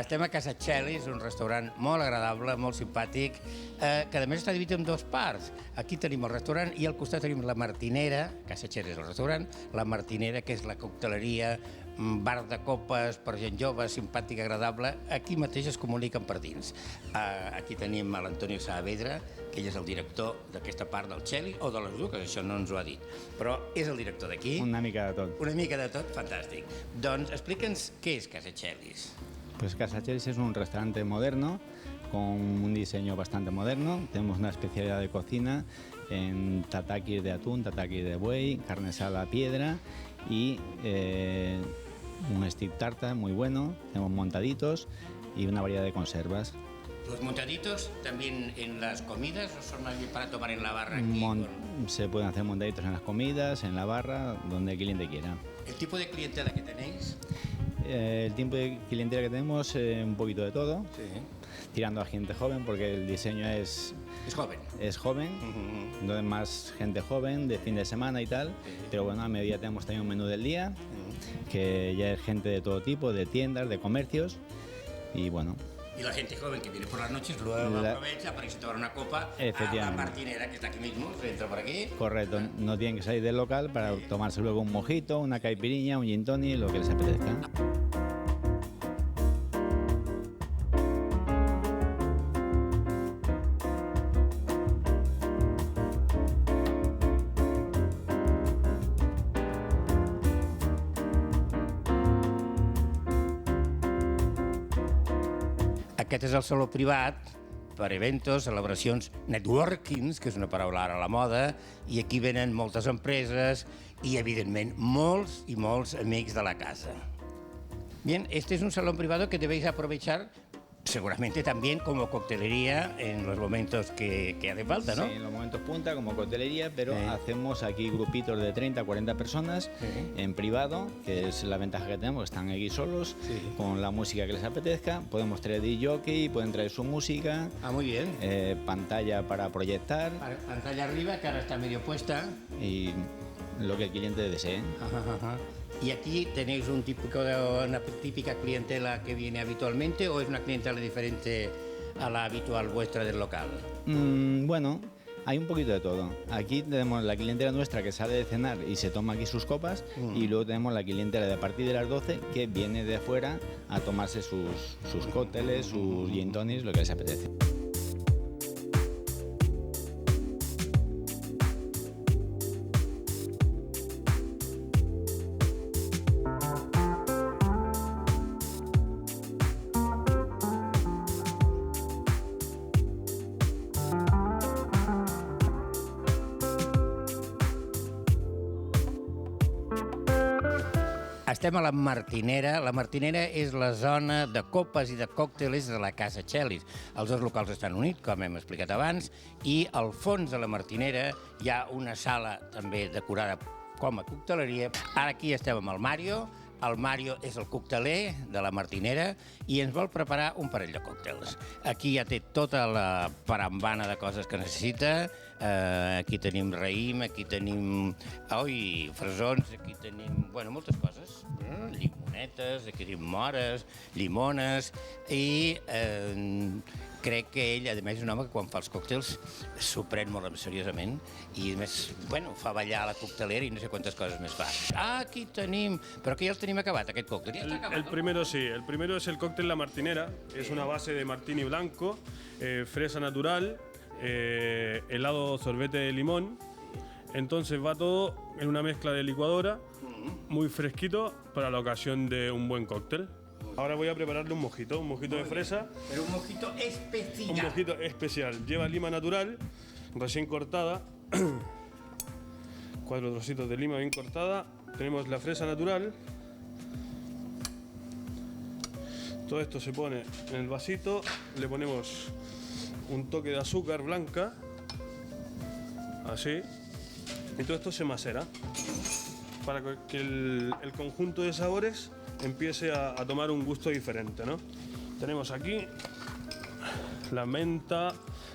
Estem a Casa Chelis, un restaurant molt agradable, molt simpàtic, que a més està dividit en dues parts. Aquí tenim el restaurant i al costat tenim la Martinera, Casa Chelis és el restaurant, la Martinera, que és la cocteleria, bar de copes per gent jove, simpàtica, agradable. Aquí mateix es comuniquen per dins. Aquí tenim l'Antonio Saavedra, que ell és el director d'aquesta part del Chelis, o de les dues, que això no ens ho ha dit, però és el director d'aquí. Una mica de tot. Una mica de tot, fantàstic. Doncs explica'ns què és Casa Chelis. Pues Casa Chelis es un restaurante moderno con un diseño bastante moderno. Tenemos una especialidad de cocina en tatakis de atún, tatakis de buey, carne asada a piedra y un stick tarta muy bueno. Tenemos montaditos y una variedad de conservas. ¿Los montaditos también en las comidas o son más bien para tomar en la barra aquí? Se pueden hacer montaditos en las comidas, en la barra, donde el cliente quiera. ¿El tipo de clientela que tenéis? El tiempo de clientela que tenemos, un poquito de todo, Sí. tirando a gente joven porque el diseño es joven. Es joven, entonces más gente joven de fin de semana y tal, pero bueno, a mediodía tenemos también un menú del día, que ya es gente de todo tipo, de tiendas, de comercios y bueno. Y la gente joven que viene por las noches luego aprovecha para irse a tomar una copa a la Martinera, que está aquí mismo, se entra por aquí. Correcto, no tienen que salir del local para tomarse luego un mojito, una caipirinha, un gin tonic, lo que les apetezca. Aquest és el saló privat per eventos, celebracions, networkings, que és una paraula ara a la moda, i aquí venen moltes empreses i, evidentment, molts i molts amics de la casa. Bien, este es un salón privado que debéis aprovechar seguramente también como coctelería en los momentos que hace falta, ¿no? Sí, en los momentos punta, como coctelería, pero hacemos aquí grupitos de 30 a 40 personas en privado, que es la ventaja que tenemos, están aquí solos, con la música que les apetezca. Podemos traer DJ, pueden traer su música. Ah, muy bien. Pantalla para proyectar. Pantalla arriba, que ahora está medio puesta. Y lo que el cliente desee. Ajá. ¿Y aquí tenéis una típica clientela que viene habitualmente o es una clientela diferente a la habitual vuestra del local? Bueno, hay un poquito de todo. Aquí tenemos la clientela nuestra que sale de cenar y se toma aquí sus copas y luego tenemos la clientela de a partir de las 12 que viene de afuera a tomarse sus cócteles, sus gin tonics, lo que les apetece. Estem a la Martinera. La Martinera és la zona de copes i de còctels de la Casa Chelis. Els dos locals estan units, com hem explicat abans, i al fons de la Martinera hi ha una sala també decorada com a cocteleria. Ara aquí estem amb el Mario. El Mario és el cocteler de la Martinera i ens vol preparar un parell de còctels. Aquí ja té tota la parambana de coses que necessita. Aquí tenim raïm, aquí tenim fresons, aquí tenim moltes coses. Llimonetes, aquí tenim mores, llimones i crec que ell, a més, és un home que quan fa els còctels s'ho pren molt seriosament i, a més, fa ballar a la coctelera i no sé quantes coses més fa. Aquí tenim... Però que ja els tenim acabat, aquest còctel. El primero sí. El primero es el cóctel La Martinera. Es una base de martini blanco, fresa natural, helado sorbete de limón. Entonces va todo en una mezcla de licuadora, muy fresquito para la ocasión de un buen cóctel. Ahora voy a prepararle un mojito de fresa. Pero un mojito especial. Un mojito especial. Lleva lima natural, recién cortada. 4 trocitos de lima bien cortada. Tenemos la fresa natural. Todo esto se pone en el vasito. Le ponemos un toque de azúcar blanca. Así. Y todo esto se macera. Para que el conjunto de sabores empiece a tomar un gusto diferente, ¿no? Tenemos aquí la menta,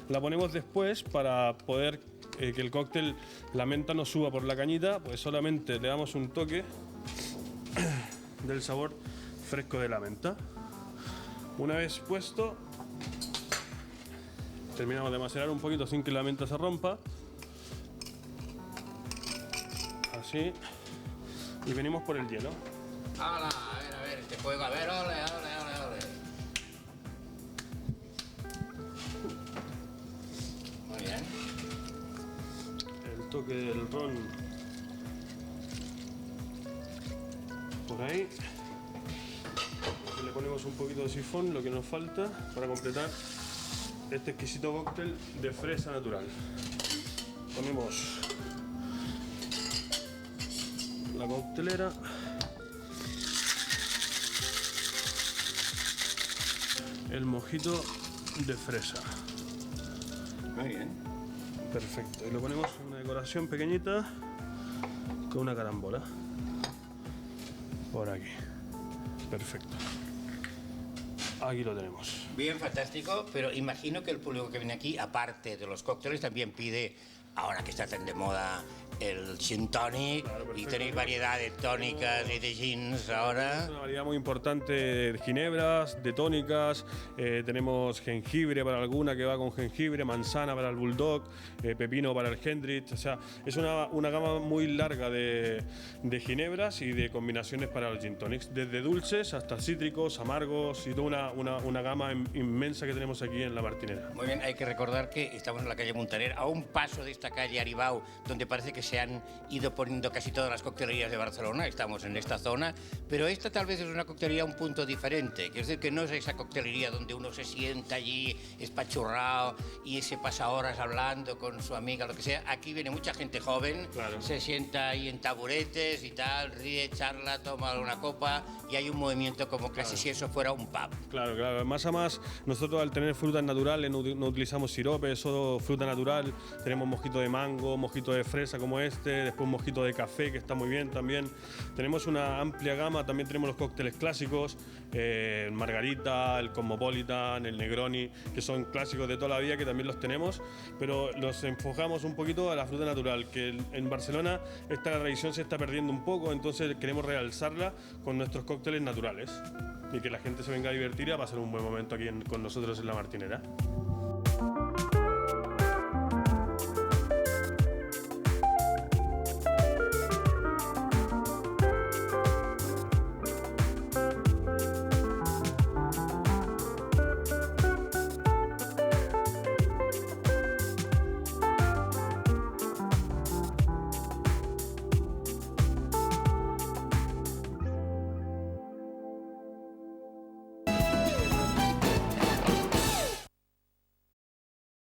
la ponemos después para poder que el cóctel, la menta no suba por la cañita, pues solamente le damos un toque del sabor fresco de la menta. Una vez puesto, terminamos de macerar un poquito sin que la menta se rompa. Así. Y venimos por el hielo. ¡Hala! A ver, este fuego, a ver, ole, ole, ole, ole. Muy bien. El toque del ron por ahí. Y le ponemos un poquito de sifón, lo que nos falta para completar este exquisito cóctel de fresa natural. Ponemos la coctelera. El mojito de fresa. Muy bien. Perfecto. Y lo ponemos en una decoración pequeñita con una carambola. Por aquí. Perfecto. Aquí lo tenemos. Bien, fantástico, pero imagino que el público que viene aquí, aparte de los cócteles, también pide, ahora que está tan de moda, el gin tonic, Claro, y perfecto. tenéis variedad de tónicas y de gins ahora. Es una variedad muy importante de ginebras, de tónicas. Tenemos jengibre para alguna que va con jengibre, manzana para el bulldog, pepino para el Hendrix. O sea, es una gama muy larga de ginebras y de combinaciones para los gin tonics. Desde dulces hasta cítricos, amargos y toda una gama inmensa que tenemos aquí en La Martinera. Muy bien, hay que recordar que estamos en la calle Muntaner, a un paso de esta calle Aribau, donde parece que se han ido poniendo casi todas las coctelerías de Barcelona. Estamos en esta zona, pero esta tal vez es una coctelería un punto diferente. Quiero decir que no es esa coctelería donde uno se sienta allí espachurrado y se pasa horas hablando con su amiga, lo que sea. Aquí viene mucha gente joven, Claro. se sienta ahí en taburetes y tal, ríe, charla, toma una copa y hay un movimiento como casi si eso fuera un pub. Claro, claro. Más a más, nosotros al tener frutas naturales no utilizamos sirope, solo fruta natural. Tenemos mojito de mango, mojito de fresa como este, después mojito de café que está muy bien también. Tenemos una amplia gama, también tenemos los cócteles clásicos, el Margarita, el Cosmopolitan, el Negroni, que son clásicos de toda la vida, que también los tenemos, pero los enfocamos un poquito a la fruta natural, que en Barcelona esta tradición se está perdiendo un poco, entonces queremos realzarla con nuestros cócteles naturales y que la gente se venga a divertir y a pasar un buen momento aquí con nosotros en La Martinera.